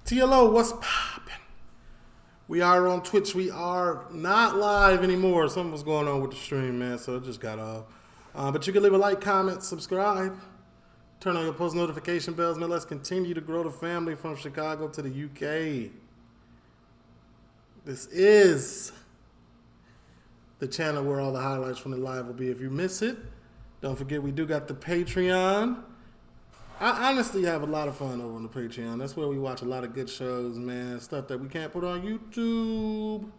TLO, what's poppin'? We are on Twitch. We are not live anymore. Something was going on with the stream, man, so it just got off. But you can leave a like, comment, subscribe. Turn on your post notification bells, man. Let's continue to grow the family from Chicago to the UK. This is the channel where all the highlights from the live will be. If you miss it, don't forget we do got the Patreon. I honestly have a lot of fun over on the Patreon. That's where we watch a lot of good shows, man. Stuff that we can't put on YouTube.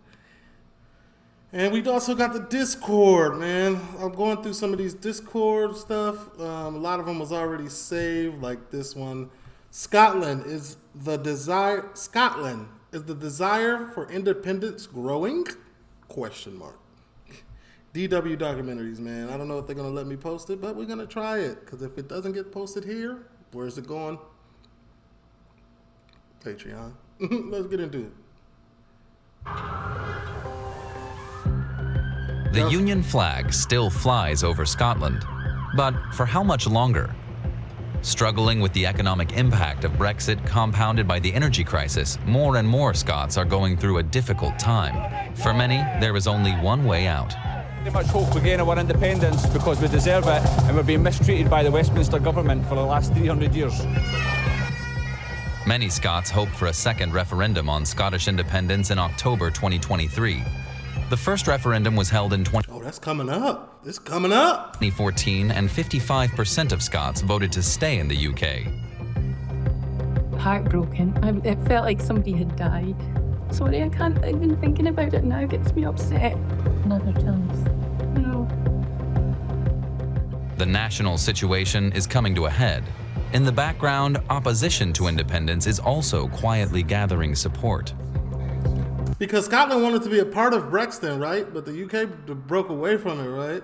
And we also got the Discord, man. I'm going through some of these Discord stuff. A lot of them was already saved, like this one. Scotland is the desire for independence growing? Question mark. DW documentaries, man. I don't know if they're going to let me post it, but we're going to try it. Because if it doesn't get posted here, where's it going? Patreon. Let's get into it. The Union flag still flies over Scotland, but for how much longer? Struggling with the economic impact of Brexit compounded by the energy crisis, more and more Scots are going through a difficult time. For many, there is only one way out. Very much hope we gain our independence because we deserve it and we're being mistreated by the Westminster government for the last 300 years. Many Scots hope for a second referendum on Scottish independence in October 2023. The first referendum was held in that's coming up. It's coming up. 2014, and 55% of Scots voted to stay in the UK. Heartbroken. It felt like somebody had died. Sorry, I can't, even thinking about it now gets me upset. Another chance. No. The national situation is coming to a head. In the background, opposition to independence is also quietly gathering support. Because Scotland wanted to be a part of Brexit, right? But the UK broke away from it, right?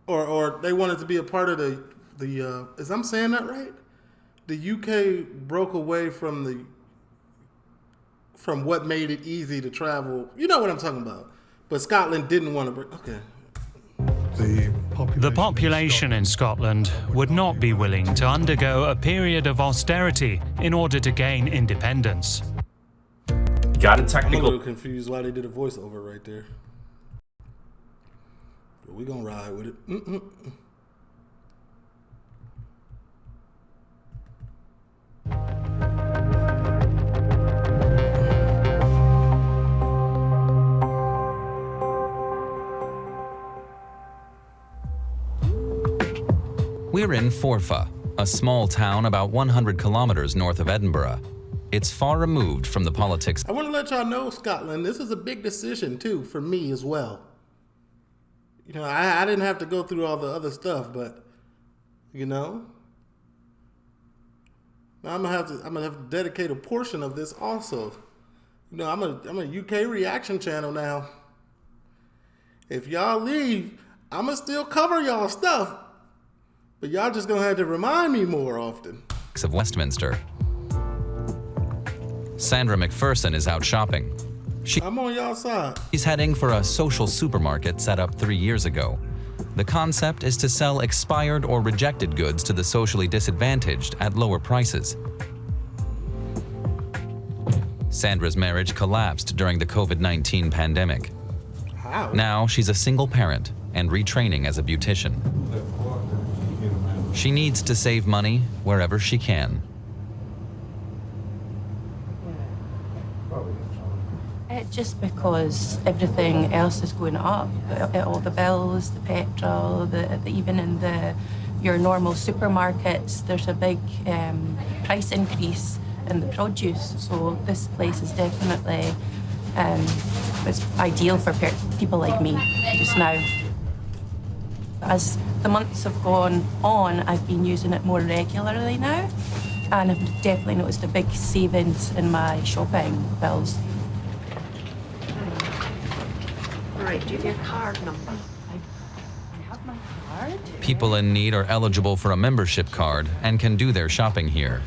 Or they wanted to be a part of the is I'm saying that right? The UK broke away from what made it easy to travel. You know what I'm talking about. But Scotland didn't want to break. Okay. The population in Scotland would not be willing to undergo a period of austerity in order to gain independence. Got a I'm a technical. little confused why they did a voiceover right there. But we're going to ride with it. We're in Forfar, a small town about 100 kilometers north of Edinburgh. It's far removed from the politics. I want to let y'all know, Scotland, this is a big decision, too, for me as well. You know, I didn't have to go through all the other stuff, but, you know, I'm gonna have to dedicate a portion of this also. You know, I'm a UK reaction channel now. If y'all leave, I'm gonna still cover y'all stuff, but y'all just gonna have to remind me more often. Of Westminster. Sandra McPherson is out shopping. I'm on y'all side. She's heading for a social supermarket set up 3 years ago. The concept is to sell expired or rejected goods to the socially disadvantaged at lower prices. Sandra's marriage collapsed during the COVID-19 pandemic. How? Now she's a single parent and retraining as a beautician. She needs to save money wherever she can. Just because everything else is going up, all the bills, the petrol, even in your normal supermarkets, there's a big price increase in the produce. So this place is definitely it's ideal for people like me just now. As the months have gone on, I've been using it more regularly now, and I've definitely noticed a big savings in my shopping bills. Right, do you have your card number? I have my card. People in need are eligible for a membership card and can do their shopping here.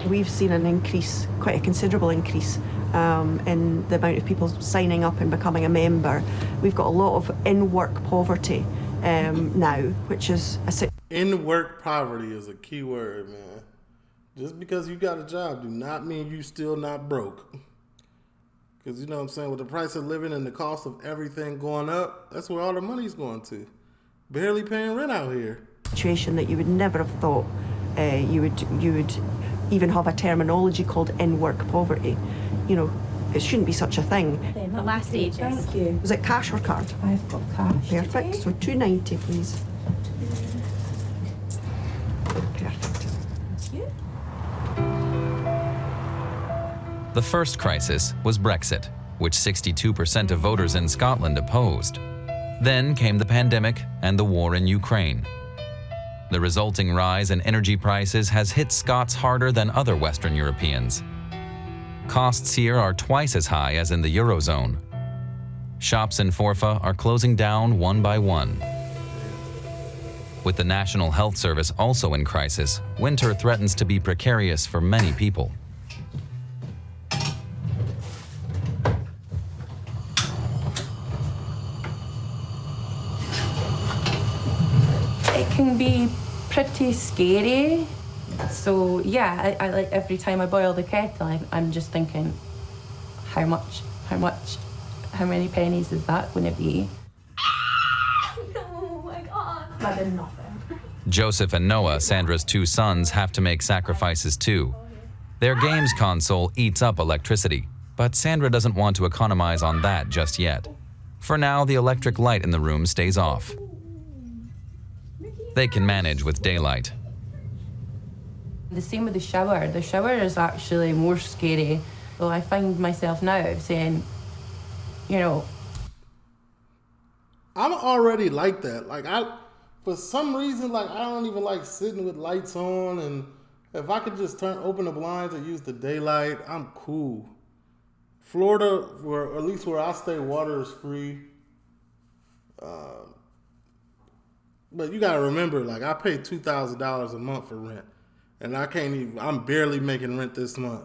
We've seen an increase, quite a considerable increase, in the amount of people signing up and becoming a member. We've got a lot of in-work poverty now, which is a In-work poverty is a key word, man. Just because you got a job do not mean you still not broke. Because you know what I'm saying, with the price of living and the cost of everything going up, that's where all the money's going to. Barely paying rent out here. situation that you would never have thought you would even have a terminology called in-work poverty. You know, it shouldn't be such a thing. The last stages. Thank you. Was it cash or card? I've got cash. Perfect. So £2.90, please. Perfect. The first crisis was Brexit, which 62% of voters in Scotland opposed. Then came the pandemic and the war in Ukraine. The resulting rise in energy prices has hit Scots harder than other Western Europeans. Costs here are twice as high as in the Eurozone. Shops in Forfar are closing down one by one. With the National Health Service also in crisis, winter threatens to be precarious for many people. It can be pretty scary. So yeah, I like every time I boil the kettle, I'm just thinking, how many pennies is that going to be? Oh my God. I did nothing. Joseph and Noah, Sandra's two sons, have to make sacrifices too. Their games console eats up electricity, but Sandra doesn't want to economize on that just yet. For now, the electric light in the room stays off. They can manage with daylight. The same with the shower. The shower is actually more scary. So I find myself now saying, you know, I'm already like that. Like for some reason, like I don't even like sitting with lights on, and if I could just open the blinds and use the daylight, I'm cool. Florida, where at least where I stay, water is free. But you gotta remember, like I pay $2,000 a month for rent, and I'm barely making rent this month.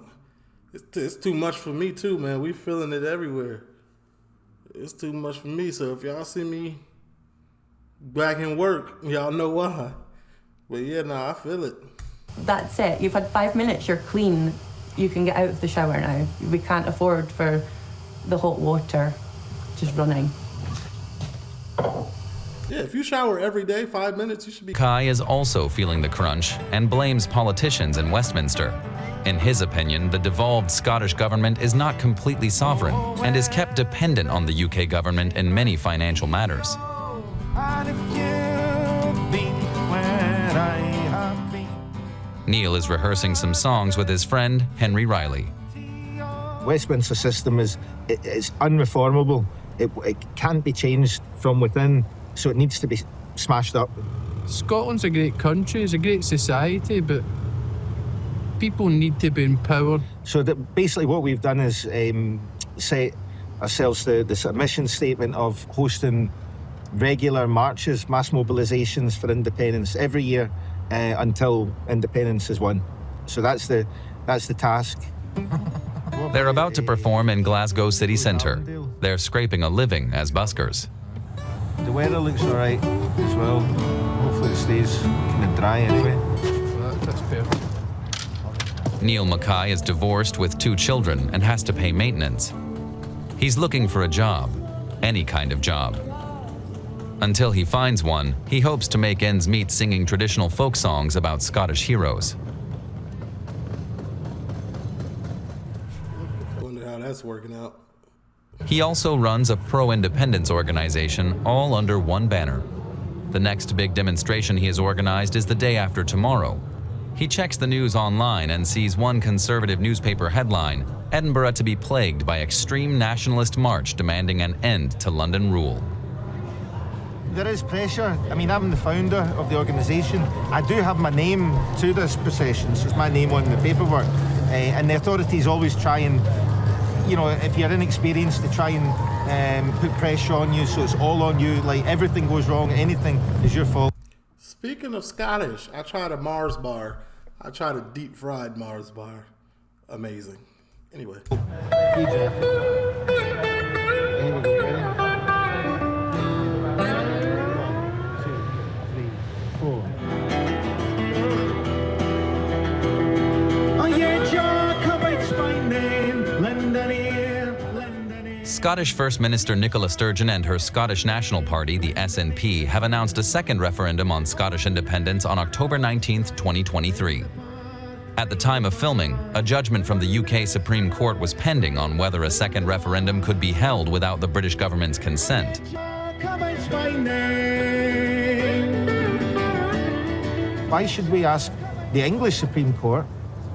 It's too much for me too, man. We feeling it everywhere. It's too much for me. So if y'all see me back in work, y'all know why. But yeah, I feel it. that's it. You've had 5 minutes, you're clean. You can get out of the shower now. We can't afford for the hot water just running. Yeah, if you shower every day, 5 minutes, you should be... Kai is also feeling the crunch and blames politicians in Westminster. In his opinion, the devolved Scottish government is not completely sovereign and is kept dependent on the UK government in many financial matters. Neil is rehearsing some songs with his friend Henry Riley. Westminster system it's unreformable. It can't be changed from within, so it needs to be smashed up. Scotland's a great country, it's a great society, but people need to be empowered. So that basically what we've done is set ourselves the sort of mission statement of hosting regular marches, mass mobilisations for independence every year until independence is won. So that's the task. They're about to perform in Glasgow city centre. They're scraping a living as buskers. The weather looks all right as well. Hopefully it stays kind of dry anyway. That's perfect. Neil Mackay is divorced with 2 children and has to pay maintenance. He's looking for a job, any kind of job. Until he finds one, he hopes to make ends meet singing traditional folk songs about Scottish heroes. Wonder how that's working out. He also runs a pro-independence organization, all under one banner. The next big demonstration he has organized is the day after tomorrow. He checks the news online and sees one conservative newspaper headline, Edinburgh to be plagued by extreme nationalist march demanding an end to London rule. There is pressure. I mean, I'm the founder of the organisation. I do have my name to this procession, so it's my name on the paperwork. And the authorities always try and, you know, if you're inexperienced, they try and put pressure on you, so it's all on you. Like, everything goes wrong, anything is your fault. Speaking of Scottish, I tried a Mars bar. I tried a deep-fried Mars bar. Amazing. Anyway. tomorrow. Oh yeah, Joe, come out's my name, London here, London here. Scottish First Minister Nicola Sturgeon and her Scottish National Party, the SNP, have announced a second referendum on Scottish independence on October 19, 2023. At the time of filming, a judgment from the UK Supreme Court was pending on whether a second referendum could be held without the British government's consent. Why should we ask the English Supreme Court,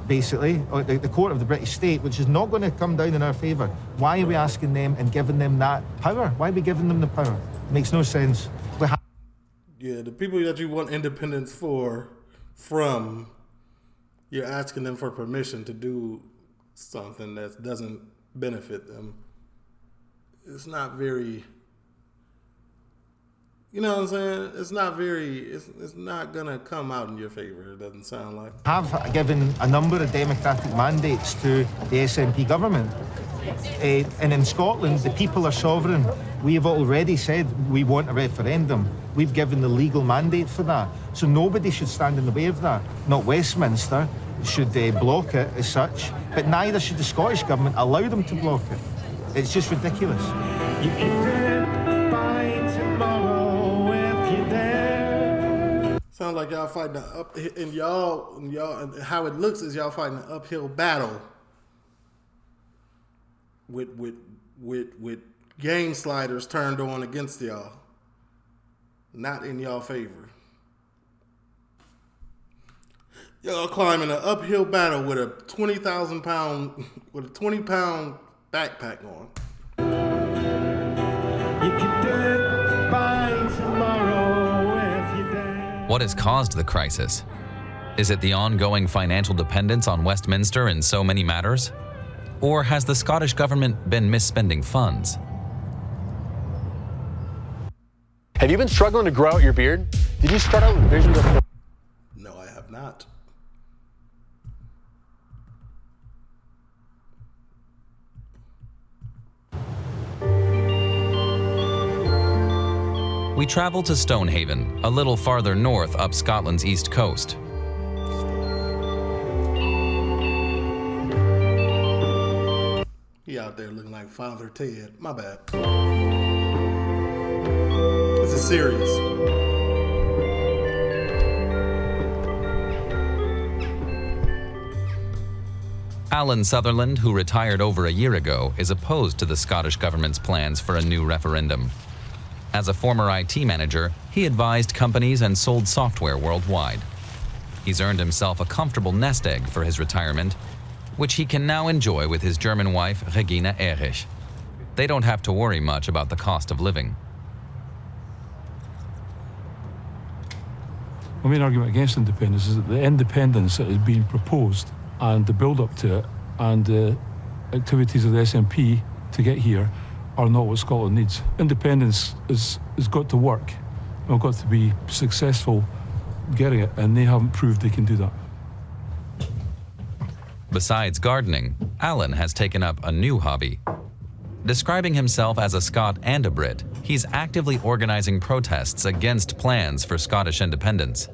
basically, or the court of the British state, which is not going to come down in our favour, why are we asking them and giving them that power? Why are we giving them the power? It makes no sense. Yeah, the people that you want independence from, you're asking them for permission to do something that doesn't benefit them. It's not very, you know what I'm saying? It's not very, it's not gonna come out in your favor, it doesn't sound like. Have given a number of democratic mandates to the SNP government. And in Scotland, the people are sovereign. We have already said we want a referendum. We've given the legal mandate for that. So nobody should stand in the way of that. Not Westminster should block it as such, but neither should the Scottish government allow them to block it. It's just ridiculous. You can do it by tomorrow if you dare. Sounds like y'all fighting an up, and y'all, how it looks is y'all fighting an uphill battle with game sliders turned on against y'all, not in y'all favor. Y'all climbing an uphill battle with a 20,000-pound, with a 20-pound backpack on. You can do it by tomorrow if you dare. What has caused the crisis? Is it the ongoing financial dependence on Westminster in so many matters? Or has the Scottish government been misspending funds? Have you been struggling to grow out your beard? Did you start out with visions of... No, I have not. We travel to Stonehaven, a little farther north up Scotland's east coast. He out there looking like Father Ted. My bad. This is serious. Alan Sutherland, who retired over a year ago, is opposed to the Scottish government's plans for a new referendum. As a former IT manager, he advised companies and sold software worldwide. He's earned himself a comfortable nest egg for his retirement, which he can now enjoy with his German wife, Regina Erich. They don't have to worry much about the cost of living. My main argument against independence is that the independence that is being proposed and the build-up to it and the activities of the SNP to get here are not what Scotland needs. Independence has got to work. We've got to be successful getting it, and they haven't proved they can do that. Besides gardening, Alan has taken up a new hobby. Describing himself as a Scot and a Brit, he's actively organizing protests against plans for Scottish independence.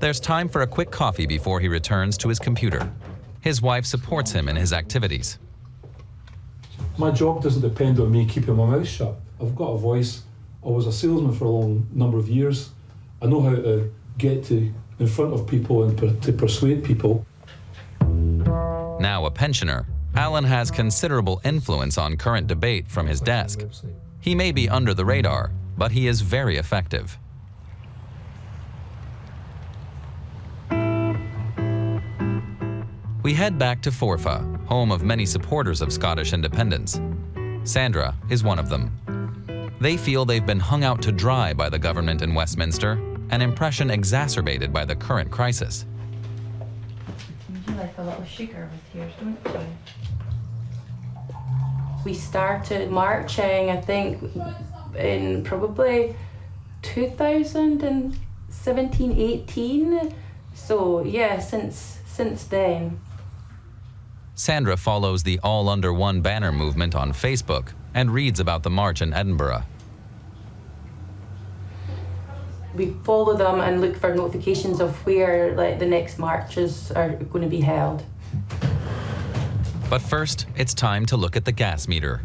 There's time for a quick coffee before he returns to his computer. His wife supports him in his activities. My job doesn't depend on me keeping my mouth shut. I've got a voice. I was a salesman for a long number of years. I know how to get in front of people and to persuade people. Now a pensioner, Alan has considerable influence on current debate from his desk. He may be under the radar, but he is very effective. We head back to Forfa, home of many supporters of Scottish independence. Sandra is one of them. They feel they've been hung out to dry by the government in Westminster, an impression exacerbated by the current crisis. You like a little sugar with yours, don't you? We started marching, I think, in probably 2017, 18. So yeah, since then. Sandra follows the All Under One banner movement on Facebook and reads about the march in Edinburgh. We follow them and look for notifications of where the next marches are going to be held. But first, it's time to look at the gas meter.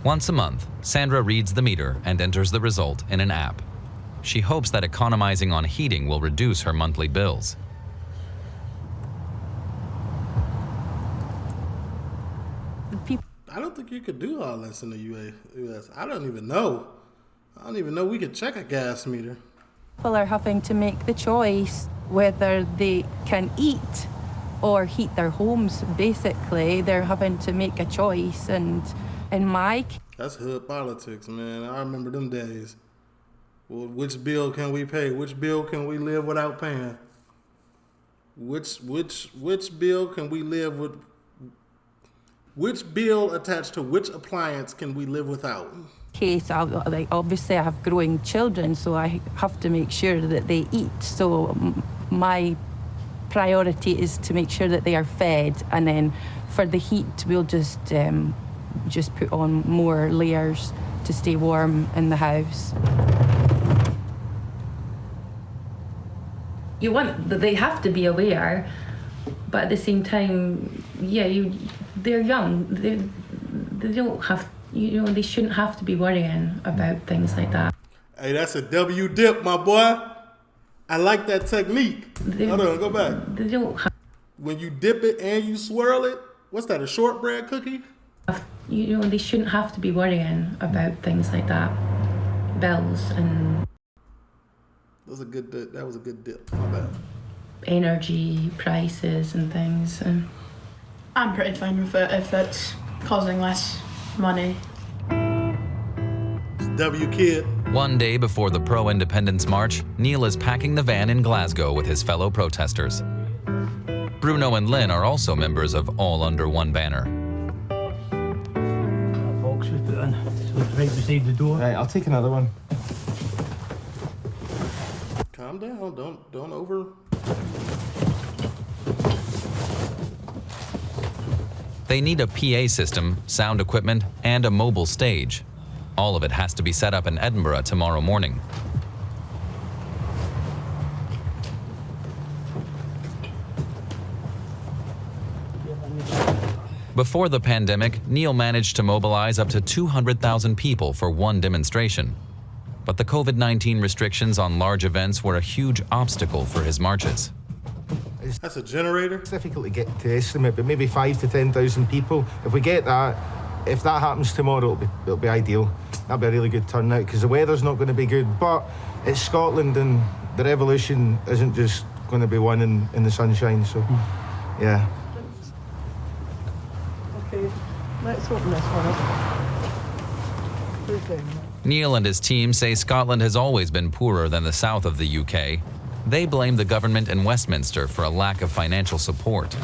Once a month, Sandra reads the meter and enters the result in an app. She hopes that economizing on heating will reduce her monthly bills. I don't think you could do all this in the US. I don't even know we could check a gas meter. People are having to make the choice whether they can eat or heat their homes. Basically, they're having to make a choice, and in my case, that's hood politics, man. I remember them days. Well, which bill can we pay? Which bill can we live without paying? Which bill can we live with? Which bill attached to which appliance can we live without? Obviously I have growing children, so I have to make sure that they eat. So my priority is to make sure that they are fed, and then for the heat, we'll just put on more layers to stay warm in the house. They have to be aware, but at the same time, they're young. They don't have, they shouldn't have to be worrying about things like that. Hey, that's a W dip, my boy. I like that technique. Hold on, go back. They don't have, when you dip it and you swirl it, what's that, a shortbread cookie? They shouldn't have to be worrying about things like that. Bills and... That was a good dip, my bad. Energy prices and things. I'm pretty fine with it if it's causing less money. It's W kid. One day before the pro-independence march, Neil is packing the van in Glasgow with his fellow protesters. Bruno and Lynn are also members of All Under One Banner. That box we put in, so it's right beside the door. Right, I'll take another one. Calm down, don't over. They need a PA system, sound equipment, and a mobile stage. All of it has to be set up in Edinburgh tomorrow morning. Before the pandemic, Neil managed to mobilize up to 200,000 people for one demonstration. But the COVID-19 restrictions on large events were a huge obstacle for his marches. That's a generator? It's difficult to get to estimate, but maybe 5,000 to 10,000 people. If we get that, if that happens tomorrow, it'll be ideal. That'll be a really good turnout, because the weather's not going to be good. But it's Scotland, and the revolution isn't just going to be won in the sunshine. So, yeah. Okay, let's open this one up. Neil and his team say Scotland has always been poorer than the south of the UK. They blame the government in Westminster for a lack of financial support.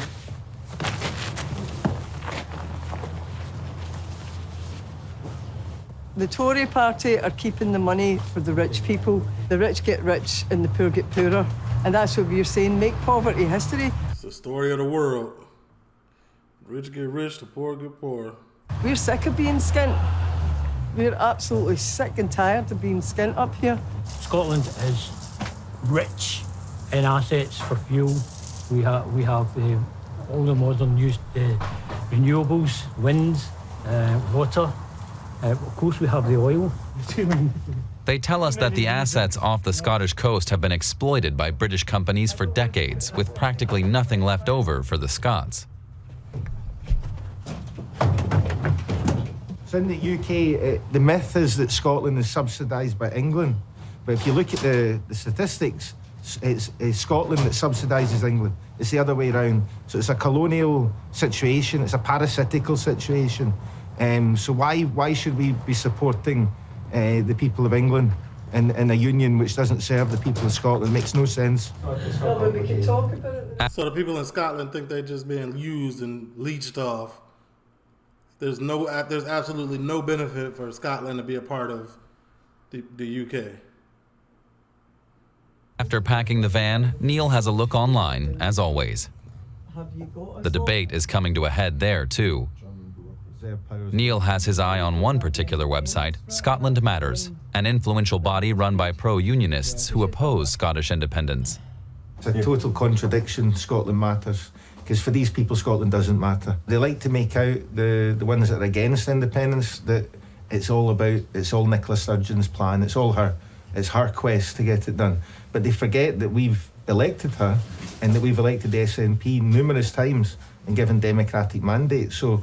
The Tory party are keeping the money for the rich people. The rich get rich and the poor get poorer. And that's what we're saying, make poverty history. It's the story of the world. Rich get rich, the poor get poor. We're sick of being skint. We're absolutely sick and tired of being skint up here. Scotland is rich in assets for fuel. We have all the modern used renewables, wind, water. Of course, we have the oil. They tell us that the assets off the Scottish coast have been exploited by British companies for decades, with practically nothing left over for the Scots. So in the UK, the myth is that Scotland is subsidised by England. But if you look at the statistics, it's Scotland that subsidises England. It's the other way around. So it's a colonial situation. It's a parasitical situation. So why should we be supporting the people of England in a union which doesn't serve the people of Scotland? It makes no sense. Well, but we can talk about it. So the people in Scotland think they're just being used and leeched off. There's absolutely no benefit for Scotland to be a part of the UK. After packing the van, Neil has a look online, as always. The debate is coming to a head there, too. Neil has his eye on one particular website, Scotland Matters, an influential body run by pro-unionists who oppose Scottish independence. It's a total contradiction, Scotland Matters, because for these people, Scotland doesn't matter. They like to make out, the ones that are against independence, that it's all Nicola Sturgeon's plan, it's her quest to get it done. But they forget that we've elected her and that we've elected the SNP numerous times and given democratic mandates. So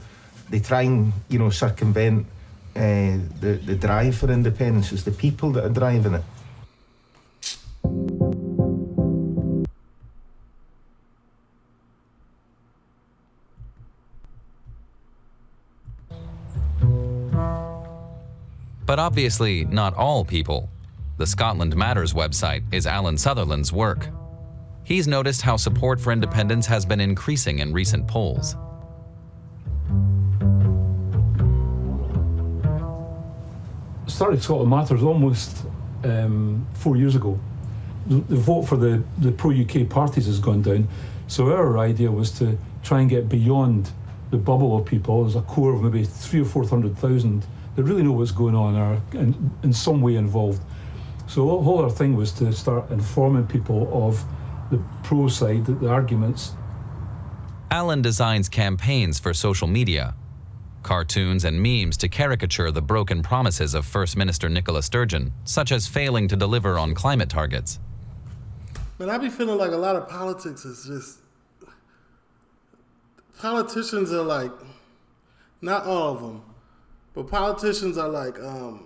they try and, circumvent the drive for independence. It's the people that are driving it. But obviously not all people. The Scotland Matters website is Alan Sutherland's work. He's noticed how support for independence has been increasing in recent polls. Started Scotland Matters almost 4 years ago. The vote for the pro-UK parties has gone down, so our idea was to try and get beyond the bubble of people. There's a core of maybe 300,000 or 400,000 that really know what's going on, are in some way involved. So the whole our thing was to start informing people of the pro side, the arguments. Alan designs campaigns for social media, cartoons and memes to caricature the broken promises of First Minister Nicola Sturgeon, such as failing to deliver on climate targets. Man, I be feeling like a lot of politics is just... Politicians are like... Not all of them, but politicians are like a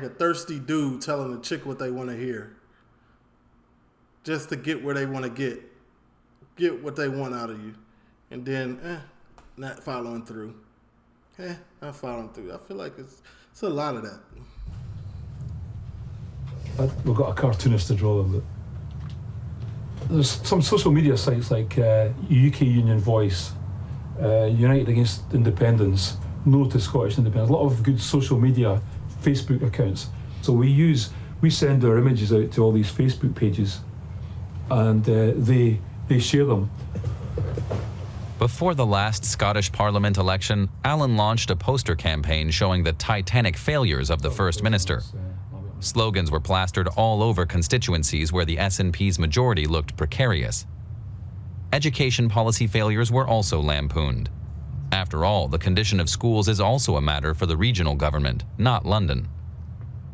thirsty dude telling a chick what they want to hear. Just to get where they want to get what they want out of you. And then, not following through. Not following through. I feel like it's a lot of that. We've got a cartoonist to draw them. There's some social media sites like UK Union Voice, United Against Independence, No to Scottish Independence, a lot of good social media Facebook accounts. So we send our images out to all these Facebook pages and they share them. Before the last Scottish Parliament election, Alan launched a poster campaign showing the titanic failures of the First Minister. Slogans were plastered all over constituencies where the SNP's majority looked precarious. Education policy failures were also lampooned. After all, the condition of schools is also a matter for the regional government, not London.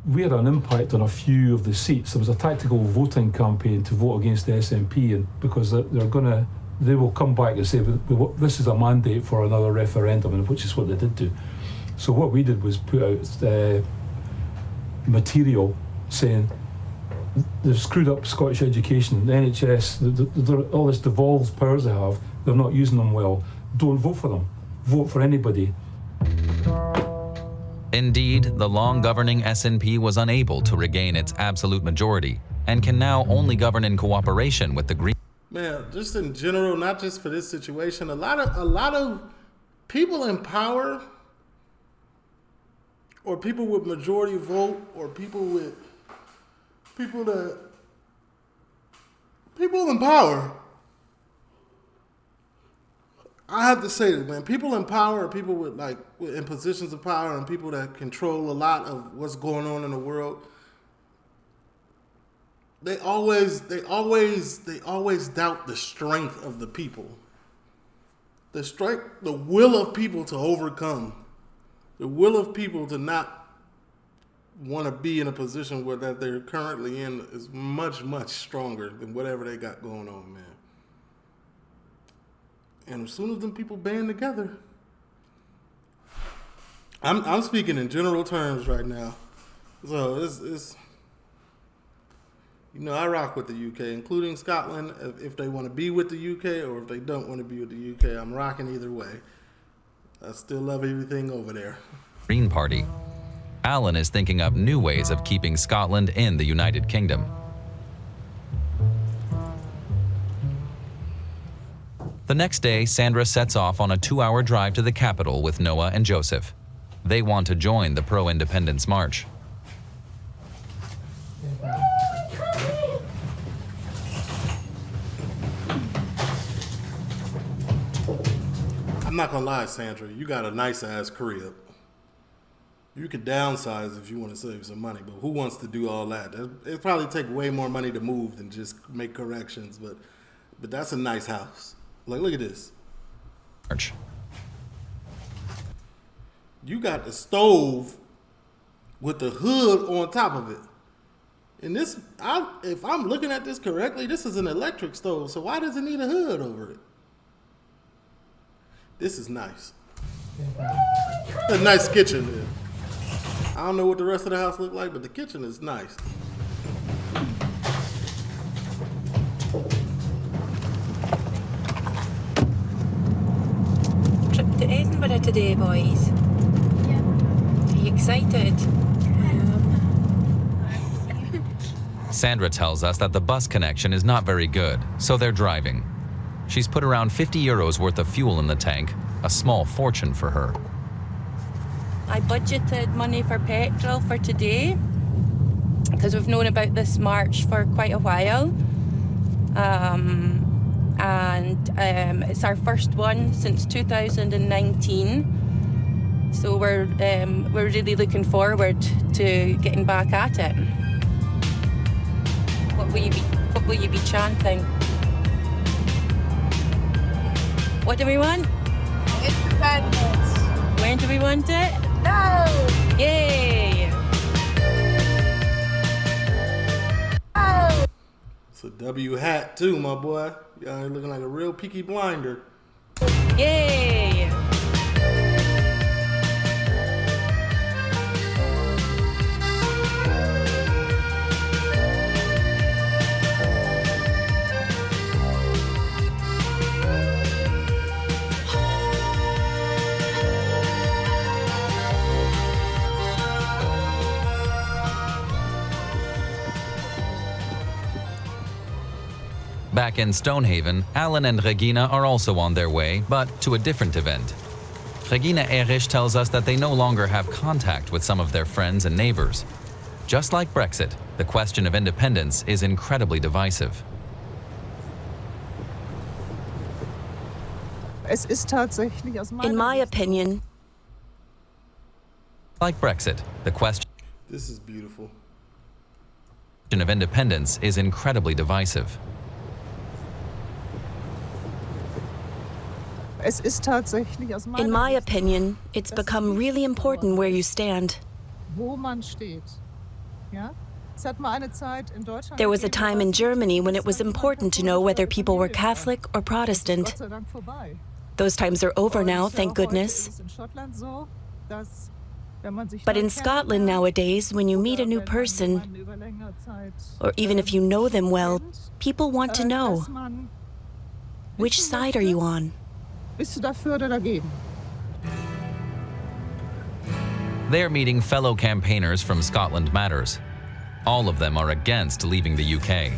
We had an impact on a few of the seats. There was a tactical voting campaign to vote against the SNP, and because they will come back and say, this is a mandate for another referendum, which is what they did do. So what we did was put out material saying they've screwed up Scottish education, the NHS, all this devolved powers they have, they're not using them well. Don't vote for them. Vote for anybody. Indeed, the long-governing SNP was unable to regain its absolute majority and can now only govern in cooperation with the Green. Man, just in general, not just for this situation, a lot of people in power, or people with majority vote, or people in power. I have to say this, man. People in power are people in positions of power and people that control a lot of what's going on in the world. They always doubt the strength of the people. The will of people to overcome. The will of people to not want to be in a position where that they're currently in is much, much stronger than whatever they got going on, man. And as soon as them people band together, I'm speaking in general terms right now. So it's I rock with the UK, including Scotland. If they want to be with the UK or if they don't want to be with the UK, I'm rocking either way. I still love everything over there. Green Party. Alan is thinking up new ways of keeping Scotland in the United Kingdom. The next day, Sandra sets off on a 2-hour drive to the capital with Noah and Joseph. They want to join the pro-independence march. I'm not gonna lie, Sandra, you got a nice ass crib. You could downsize if you want to save some money, but who wants to do all that? It'd probably take way more money to move than just make corrections, but that's a nice house. Like, look at this. You got the stove with the hood on top of it. And this, if I'm looking at this correctly, this is an electric stove, so why does it need a hood over it? This is nice. A nice kitchen there. I don't know what the rest of the house look like, but the kitchen is nice. Trip to Edinburgh today, boys. Yeah. Are you excited? Sandra tells us that the bus connection is not very good, so they're driving. She's put around 50 euros worth of fuel in the tank, a small fortune for her. I budgeted money for petrol for today because we've known about this march for quite a while. It's our first one since 2019. So we're really looking forward to getting back at it. What will you be chanting? What do we want? Independence. When do we want it? No! Yay! No! It's a W hat too, my boy. Y'all looking like a real Peaky Blinder. Yay! Back in Stonehaven, Alan and Regina are also on their way, but to a different event. Regina Erich tells us that they no longer have contact with some of their friends and neighbors. Just like Brexit, the question of independence is incredibly divisive. In my opinion, like Brexit, the question This is beautiful. of independence is incredibly divisive. in my opinion, it's become really important where you stand. There was a time in Germany when it was important to know whether people were Catholic or Protestant. Those times are over now, thank goodness. But in Scotland nowadays, when you meet a new person, or even if you know them well, people want to know, which side are you on? They're meeting fellow campaigners from Scotland Matters. All of them are against leaving the UK.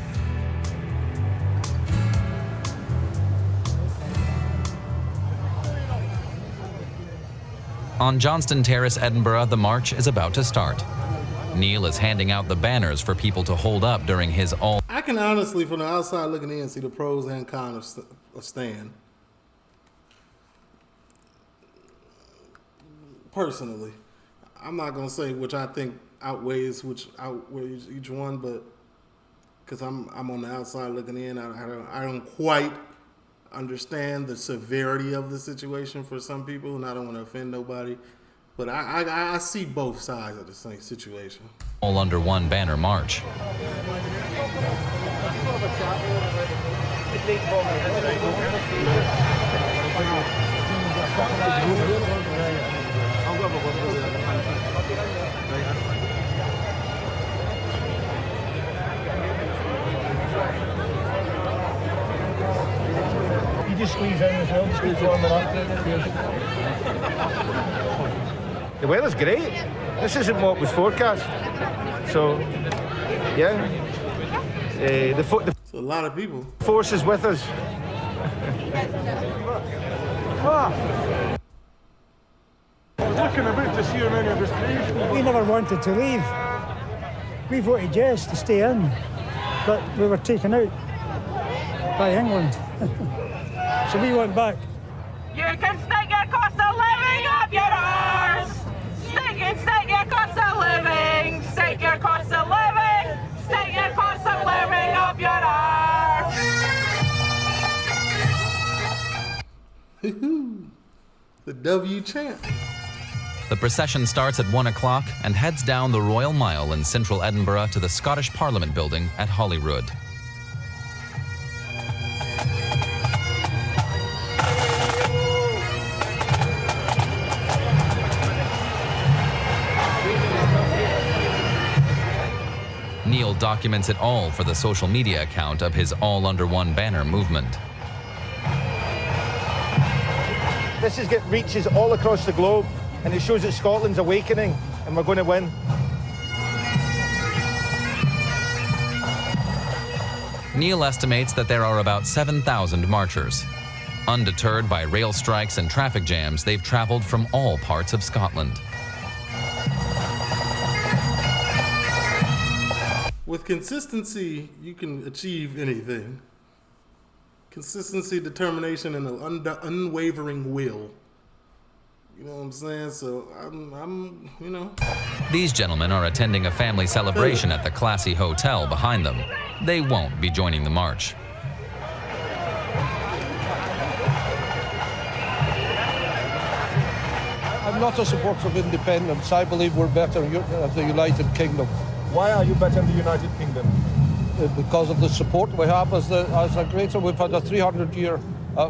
On Johnston Terrace, Edinburgh, the march is about to start. Neil is handing out the banners for people to hold up during his all... I can honestly, from the outside looking in, see the pros and cons of staying. Personally, I'm not gonna say which I think outweighs each one, but because I'm on the outside looking in, I don't quite understand the severity of the situation for some people, and I don't want to offend nobody, but I see both sides of the same situation. All under one banner march. You just squeeze in as well, just keep warming up. The weather's great. This isn't what was forecast. So, yeah. So a lot of people. Force is with us. Looking about to see how many of us. We never wanted to leave. We voted yes to stay in, but we were taken out by England. So we went back. You can stick The W chant. The procession starts at 1 o'clock and heads down the Royal Mile in central Edinburgh to the Scottish Parliament building at Holyrood. Neil documents it all for the social media account of his All Under One Banner movement. This is get reaches all across the globe, and it shows that Scotland's awakening, and we're going to win. Neil estimates that there are about 7,000 marchers. Undeterred by rail strikes and traffic jams, they've traveled from all parts of Scotland. With consistency, you can achieve anything. Consistency, determination, and an unwavering will. You know what I'm saying? So I'm, you know. These gentlemen are attending a family celebration at the classy hotel behind them. They won't be joining the march. I'm not a supporter of independence. I believe we're better than the United Kingdom. Why are you better in the United Kingdom? Because of the support we have as a greater. We've had a 300-year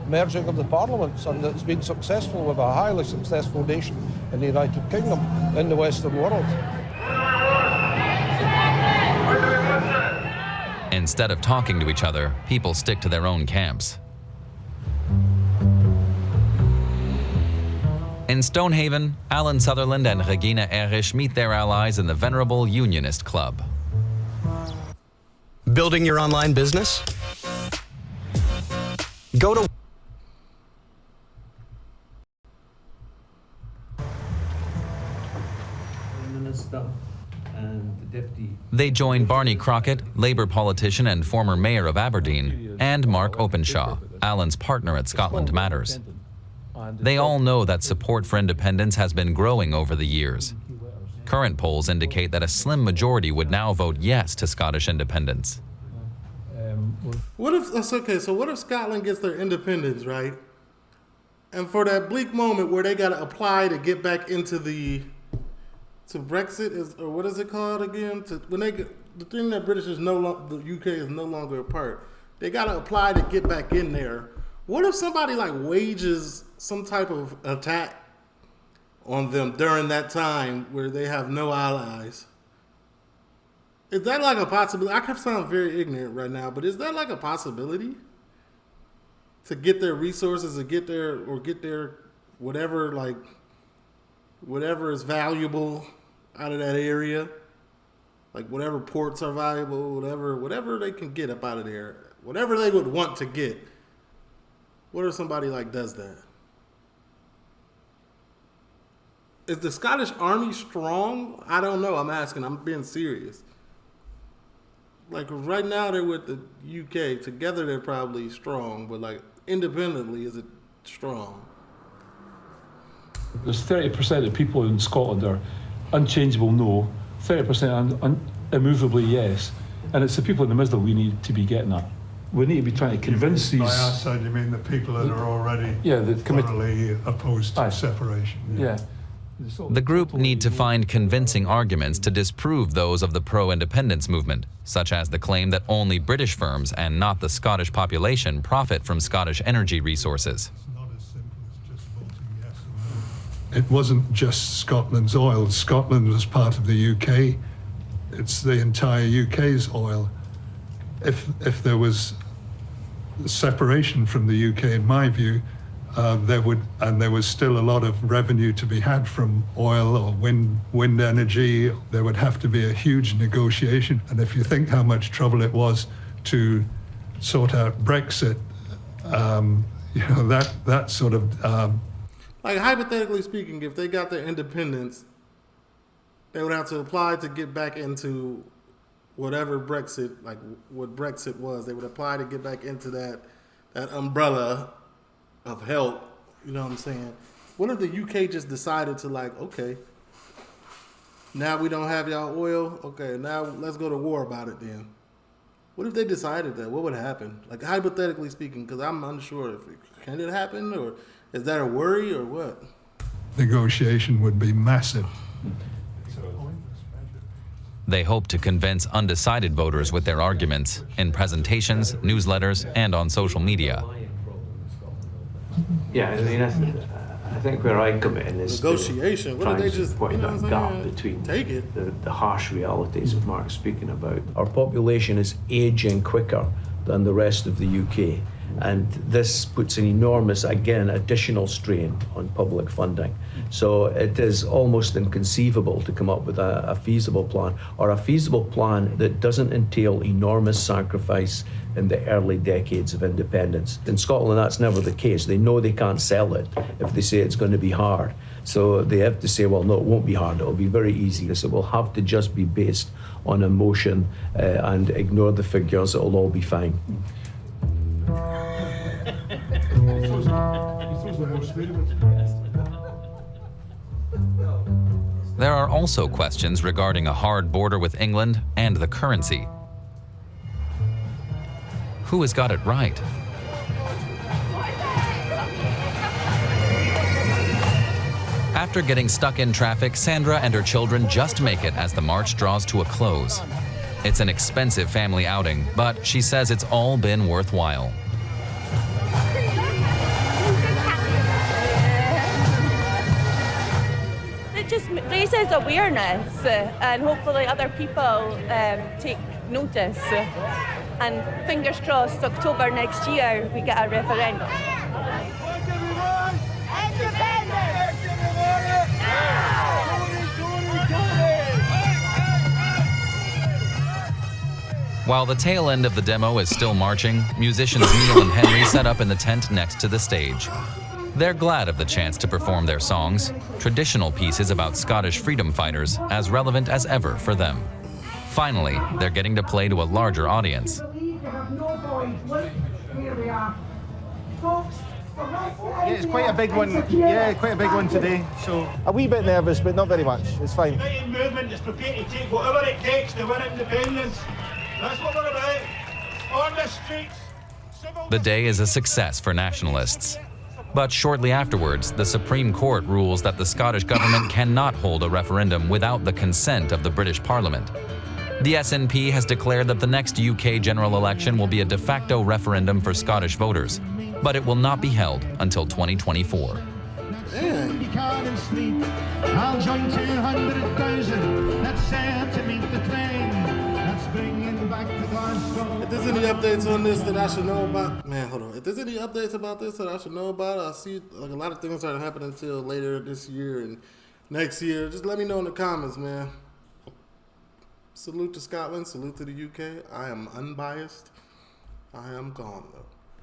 merging of the parliaments, and it's been successful. With a highly successful nation in the United Kingdom, in the Western world. Instead of talking to each other, people stick to their own camps. In Stonehaven, Alan Sutherland and Regina Erich meet their allies in the venerable Unionist Club. Building your online business? Go to They join Barney Crockett, Labour politician and former mayor of Aberdeen, and Mark Openshaw, Alan's partner at Scotland Matters. They all know that support for independence has been growing over the years. Current polls indicate that a slim majority would now vote yes to Scottish independence. What if, that's okay, so what if Scotland gets their independence, right? And for that bleak moment where they got to apply to get back into to Brexit, or what is it called again? When they get, the thing that British is the UK is no longer a part, they got to apply to get back in there. What if somebody like wages some type of attack on them during that time where they have no allies? Is that like a possibility? I could sound very ignorant right now, but is that like a possibility? To get their resources, to get their whatever is valuable out of that area, like whatever ports are valuable, whatever they can get up out of there, whatever they would want to get. What if somebody like does that? Is the Scottish Army strong? I don't know. I'm asking. I'm being serious. Like right now they're with the UK. Together they're probably strong, but like independently, is it strong? There's 30% of people in Scotland are unchangeable no, 30% immovably yes, and it's the people in the middle we need to be getting at. We need to be trying to convince these. By our side, you mean the people that are already thoroughly opposed to separation? Yeah. The group need to find convincing arguments to disprove those of the pro-independence movement, such as the claim that only British firms and not the Scottish population profit from Scottish energy resources. It wasn't just Scotland's oil. Scotland was part of the UK. It's the entire UK's oil. If there was separation from the UK, in my view, there was still a lot of revenue to be had from oil or wind energy. There would have to be a huge negotiation. And if you think how much trouble it was to sort out Brexit, that sort of. Like hypothetically speaking, if they got their independence, they would have to apply to get back into whatever Brexit, like what Brexit was. They would apply to get back into that umbrella of help. You know what I'm saying? What if the UK just decided to like, okay, now we don't have y'all oil. Okay, now let's go to war about it then. What if they decided that? What would happen? Like hypothetically speaking, because I'm unsure if can it happen or Is that a worry or what? Negotiation would be massive. They hope to convince undecided voters with their arguments in presentations, newsletters, and on social media. Yeah, I mean, I think where I come in is negotiation. What did they just point that gap between the harsh realities that Mark's speaking about. Our population is aging quicker than the rest of the UK, and this puts an enormous, again, additional strain on public funding. So it is almost inconceivable to come up with a feasible plan, or a feasible plan that doesn't entail enormous sacrifice in the early decades of independence. In Scotland, that's never the case. They know they can't sell it if they say it's going to be hard. So they have to say, well, no, it won't be hard. It'll be very easy. So it will have to just be based on emotion and ignore the figures. It'll all be fine. There are also questions regarding a hard border with England and the currency. Who has got it right? After getting stuck in traffic, Sandra and her children just make it as the march draws to a close. It's an expensive family outing, but she says it's all been worthwhile. It just raises awareness, and hopefully other people take notice. And fingers crossed, October next year, we get a referendum. While the tail end of the demo is still marching, musicians Neil and Henry set up in the tent next to the stage. They're glad of the chance to perform their songs, traditional pieces about Scottish freedom fighters, as relevant as ever for them. Finally, they're getting to play to a larger audience. Yeah, it's quite a big one. Yeah, quite a big one today. So a wee bit nervous, but not very much. It's fine. The fighting movement is prepared to take whatever it takes to win independence. That's what we're about. On the streets. The day is a success for nationalists. But shortly afterwards, the Supreme Court rules that the Scottish government cannot hold a referendum without the consent of the British Parliament. The SNP has declared that the next UK general election will be a de facto referendum for Scottish voters, but it will not be held until 2024. You can't sleep. I'll join 200,000. That's sad to meet the train. That's bringing back the Glasgow. If there's any updates on this that I should know about, man, hold on. If there's any updates about this that I should know about, I see like a lot of things aren't happening until later this year and next year. Just let me know in the comments, man. Salute to Scotland. Salute to the UK. I am unbiased. I am gone, though.